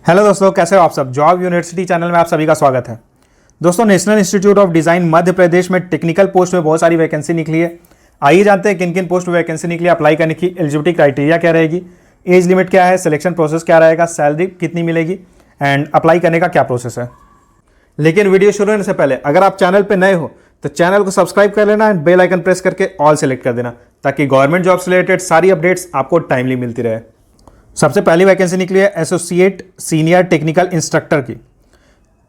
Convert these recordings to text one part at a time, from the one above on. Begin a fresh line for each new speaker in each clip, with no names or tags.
Hello दोस्तों, कैसे हो आप सब। जॉब यूनिवर्सिटी चैनल में आप सभी का स्वागत है। दोस्तों, national institute of design Madhya Pradesh में टेक्निकल पोस्ट में बहुत सारी वैकेंसी निकली है। आइए जानते हैं किन किन पोस्ट में वैकेंसी निकली, अप्लाई करने की एलिजिबिलिटी क्राइटेरिया क्या रहेगी, एज लिमिट क्या है, सिलेक्शन प्रोसेस क्या रहेगा, सैलरी कितनी मिलेगी एंड अप्लाई करने का क्या प्रोसेस है। लेकिन वीडियो शुरू होने से पहले अगर आप चैनल पर नए हो तो चैनल को सब्सक्राइब कर लेना एंड बेल आइकन प्रेस करके ऑल सेलेक्ट कर देना, ताकि गवर्नमेंट जॉब से रिलेटेड सारी अपडेट्स आपको टाइमली मिलती रहे। सबसे पहली वैकेंसी निकली है एसोसिएट सीनियर टेक्निकल इंस्ट्रक्टर की।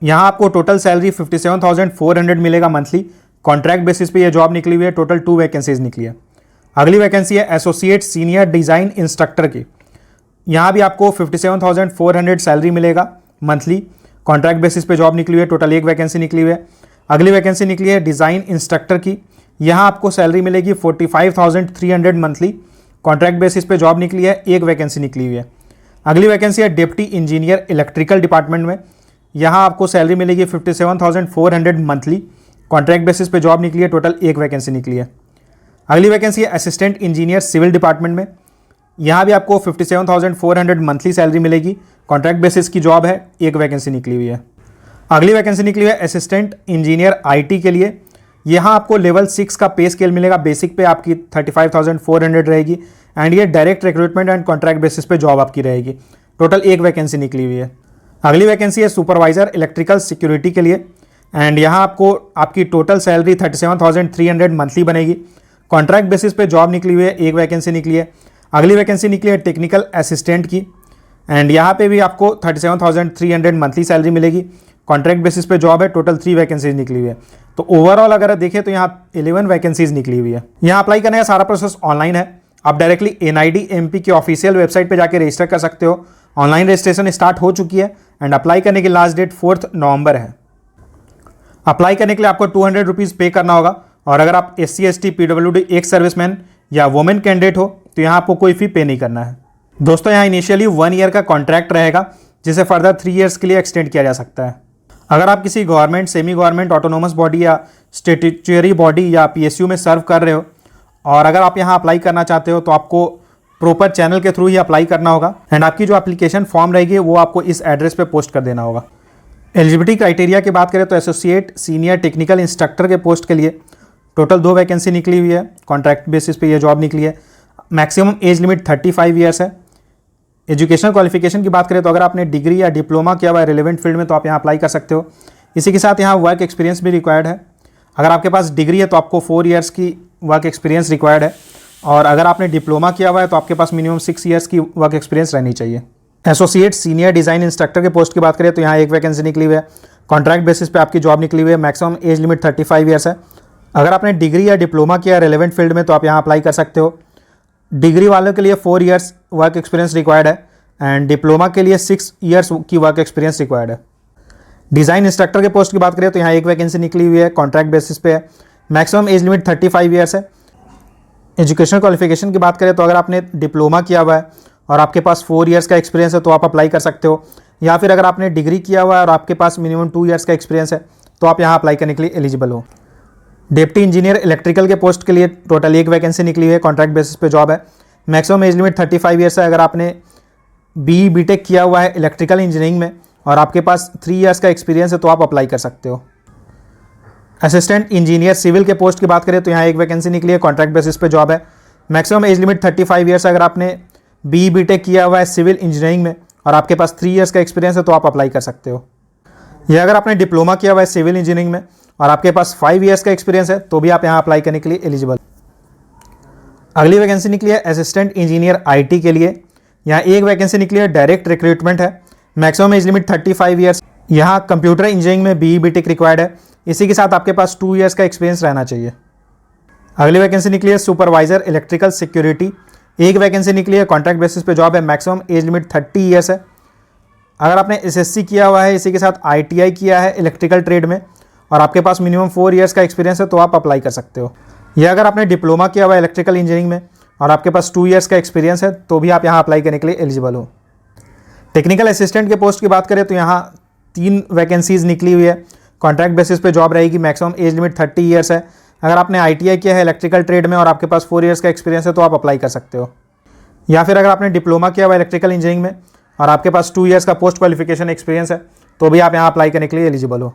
यहाँ आपको टोटल सैलरी 57,400 मिलेगा मंथली। कॉन्ट्रैक्ट बेसिस पे ये जॉब निकली हुई है। टोटल 2 वैकेंसीज निकली है। अगली वैकेंसी है एसोसिएट सीनियर डिज़ाइन इंस्ट्रक्टर की। यहाँ भी आपको 57,400 सैलरी मिलेगा मंथली। कॉन्ट्रैक्ट बेसिस पे जॉब निकली हुई है। टोटल 1 वैकेंसी निकली हुई है। अगली वैकेंसी निकली है डिज़ाइन इंस्ट्रक्टर की। यहाँ आपको सैलरी मिलेगी 45,300 मंथली। कॉन्ट्रैक्ट बेसिस पे जॉब निकली है। 1 वैकेंसी निकली हुई है। अगली वैकेंसी है डिप्टी इंजीनियर इलेक्ट्रिकल डिपार्टमेंट में। यहाँ आपको सैलरी मिलेगी 57,400 मंथली। कॉन्ट्रैक्ट बेसिस पे जॉब निकली है। टोटल 1 वैकेंसी निकली है। अगली वैकेंसी है असिस्टेंट इंजीनियर सिविल डिपार्टमेंट में। यहाँ भी आपको 57,400 मंथली सैलरी मिलेगी। कॉन्ट्रैक्ट बेसिस की जॉब है। 1 वैकेंसी निकली हुई है। अगली वैकेंसी निकली है असिस्टेंट इंजीनियर IT के लिए। यहाँ आपको लेवल 6 का पे स्केल मिलेगा। बेसिक पे आपकी 35,400 रहेगी एंड ये direct recruitment and contract basis पे जॉब आपकी रहेगी। टोटल 1 वैकेंसी निकली हुई है। अगली वैकेंसी है सुपरवाइजर इलेक्ट्रिकल सिक्योरिटी के लिए एंड यहाँ आपको आपकी टोटल सैलरी 37,300 मंथली बनेगी। कॉन्ट्रैक्ट बेसिस पे जॉब निकली हुई है। 1 वैकेंसी निकली है। अगली वैकेंसी निकली है टेक्निकल असिस्टेंट की एंड यहाँ पे भी आपको 37,300 मंथली सैलरी मिलेगी। कॉन्ट्रैक्ट बेसिस पे जॉब है। टोटल 3 वैकेंसीज निकली हुई है। तो ओवरऑल अगर देखें तो यहाँ 11 वैकेंसीज निकली हुई है। यहाँ अप्लाई करने का सारा प्रोसेस ऑनलाइन है। आप डायरेक्टली NID MP की ऑफिशियल वेबसाइट पे जाके रजिस्टर कर सकते हो। ऑनलाइन रजिस्ट्रेशन स्टार्ट हो चुकी है एंड अप्लाई करने की लास्ट डेट 4 नवंबर है। अप्लाई करने के लिए आपको 200 रुपीज़ पे करना होगा और अगर आप SC ST PWD एक सर्विसमैन या वुमेन कैंडिडेट हो तो यहाँ आपको कोई फी पे नहीं करना है। दोस्तों, यहाँ इनिशियली 1 ईयर का कॉन्ट्रैक्ट रहेगा जिसे फर्दर 3 ईयर्स के लिए एक्सटेंड किया जा सकता है। अगर आप किसी government, semi government, autonomous body या स्टैट्यूटरी बॉडी या PSU में सर्व कर रहे हो और अगर आप यहाँ अप्लाई करना चाहते हो तो आपको प्रॉपर चैनल के थ्रू ही अप्लाई करना होगा एंड आपकी जो एप्लीकेशन फॉर्म रहेगी वो आपको इस एड्रेस पे पोस्ट कर देना होगा। एलिजिबिलिटी क्राइटेरिया की बात करें तो एसोसिएट सीनियर टेक्निकल इंस्ट्रक्टर के पोस्ट के लिए टोटल 2 वैकेंसी निकली हुई है। कॉन्ट्रैक्ट बेसिस पे ये जॉब निकली है। मैक्सिमम एज लिमिट 35 ईयर्स है। एजुकेशनल क्वालिफिकेशन की बात करें तो अगर आपने डिग्री या डिप्लोमा किया हुआ है रिलेवेंट फील्ड में तो आप यहाँ अप्लाई कर सकते हो। इसी के साथ यहाँ वर्क एक्सपीरियंस भी रिक्वायर्ड है। अगर आपके पास डिग्री है तो आपको 4 ईयर्स की वर्क एक्सपीरियंस रिक्वायर्ड है और अगर आपने डिप्लोमा किया हुआ है तो आपके पास मिनिमम 6 ईयर्स की वर्क एक्सपीरियंस रहनी चाहिए। एसोसिएट सीनियर डिज़ाइन इंस्ट्रक्टर के पोस्ट की बात करें तो यहाँ 1 वैकेंसी निकली हुई है। कॉन्ट्रैक्ट बेसिस पे आपकी जॉब निकली हुई है। मैक्सिमम एज लिमिट 35 ईयर्स है। अगर आपने डिग्री या डिप्लोमा किया रिलेवेंट फील्ड में तो आप यहाँ अप्लाई कर सकते हो। डिग्री वालों के लिए 4 ईयर्स वर्क एक्सपीरियंस रिक्वायर्ड है एंड डिप्लोमा के लिए 6 ईयर्स की वर्क एक्सपीरियंस रिक्वायर्ड है। डिज़ाइन इंस्ट्रक्टर के पोस्ट की बात करें तो यहाँ 1 वैकेंसी निकली हुई है। कॉन्ट्रैक्ट बेसिस पे है। मैक्सिमम एज लिमिट 35 ईयर्स है। एजुकेशनल क्वालिफिकेशन की बात करें तो अगर आपने डिप्लोमा किया हुआ है और आपके पास 4 ईयर्स का एक्सपीरियंस है तो आप अप्लाई कर सकते हो, या फिर अगर आपने डिग्री किया हुआ है और आपके पास मिनिमम 2 ईयर्स का एक्सपीरियंस है तो आप यहाँ अप्लाई करने के लिए एलिजिबल हो। डिप्टी इंजीनियर इलेक्ट्रिकल के पोस्ट के लिए टोटल 1 वैकेंसी निकली हुई है। कॉन्ट्रैक्ट बेसिस पे जॉब है। मैक्सिमम एज लिमिट 35 ईयर्स है। अगर आपने BE BTech किया हुआ है इलेक्ट्रिकल इंजीनियरिंग में और आपके पास 3 ईयर्स का एक्सपीरियंस है तो आप अप्लाई कर सकते हो। असिस्टेंट इंजीनियर सिविल के पोस्ट की बात करें तो यहाँ 1 वैकेंसी निकली है। कॉन्ट्रैक्ट बेसिस पे जॉब है। मैक्सिमम एज लिमिट 35 ईयर्स है। अगर आपने BE BTech किया हुआ है सिविल इंजीनियरिंग में और आपके पास 3 ईयर्स का एक्सपीरियंस है तो आप अप्लाई कर सकते हो। या अगर आपने डिप्लोमा किया हुआ है सिविल इंजीनियरिंग में और आपके पास 5 ईयर्स का एक्सपीरियंस है तो भी आप यहाँ अप्लाई करने के लिए एलिजिबल। अगली वैकेंसी निकली है असिस्टेंट इंजीनियर IT के लिए। यहाँ 1 वैकेंसी निकली है। डायरेक्ट रिक्रूटमेंट है। Maximum age limit 35 years. यहाँ कंप्यूटर इंजीनियरिंग में BE BTech रिक्वायर्ड है। इसी के साथ आपके पास 2 ईयर्स का एक्सपीरियंस रहना चाहिए। अगली वैकेंसी निकली है सुपरवाइजर इलेक्ट्रिकल सिक्योरिटी। 1 वैकेंसी निकली है। कॉन्ट्रैक्ट बेसिस पे जॉब है। मैक्सिमम एज लिमिट 30 ईयर्स है। अगर आपने SSC किया हुआ है, इसी के साथ ITI किया है इलेक्ट्रिकल ट्रेड में और आपके पास मिनिमम 4 ईयर्स का एक्सपीरियंस है तो आप अप्लाई कर सकते हो। या अगर आपने डिप्लोमा किया हुआ है इलेक्ट्रिकल इंजीनियरिंग में और आपके पास 2 ईयर्स का एक्सपीरियंस है तो भी आप यहाँ अप्लाई करने के लिए एलिजिबल हो। टेक्निकल असिस्टेंट के पोस्ट की बात करें तो यहाँ 3 वैकेंसीज निकली हुई है। कॉन्ट्रैक्ट बेसिस पे जॉब रहेगी। मैक्सिमम एज लिमिट 30 ईयर्स है। अगर आपने ITI किया है इलेक्ट्रिकल ट्रेड में और आपके पास 4 ईयर्स का एक्सपीरियंस है तो आप अप्लाई कर सकते हो। या फिर अगर आपने डिप्लोमा किया हुआ इलेक्ट्रिकल इंजीनियरिंग में और आपके पास 2 ईयर्स का पोस्ट क्वालिफिकेशन एक्सपीरियंस है तो भी आप यहाँ अप्लाई करने के लिए एलिजिबल हो।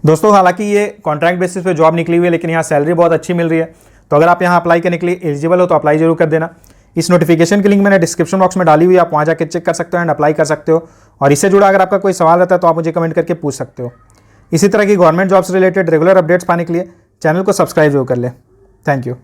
दोस्तों हालांकि ये कॉन्ट्रैक्ट बेसिस पे जॉब निकली हुई है, लेकिन यहाँ सैलरी बहुत अच्छी मिल रही है। तो अगर आप यहाँ अप्लाई करने के लिए एलिजिबल हो तो अप्लाई जरूर कर देना। इस नोटिफिकेशन की लिंक मैंने डिस्क्रिप्शन बॉक्स में डाली हुई है, आप वहाँ जाकर चेक कर सकते हो एंड अप्लाई कर सकते हो। और इससे जुड़ा अगर आपका कोई सवाल रहता है तो आप मुझे कमेंट करके पूछ सकते हो। इसी तरह की गवर्नमेंट जॉब से रिलेटेड रेगुलर अपडेट्स पाने के लिए चैनल को सब्सक्राइब जरूर कर ले। Thank you.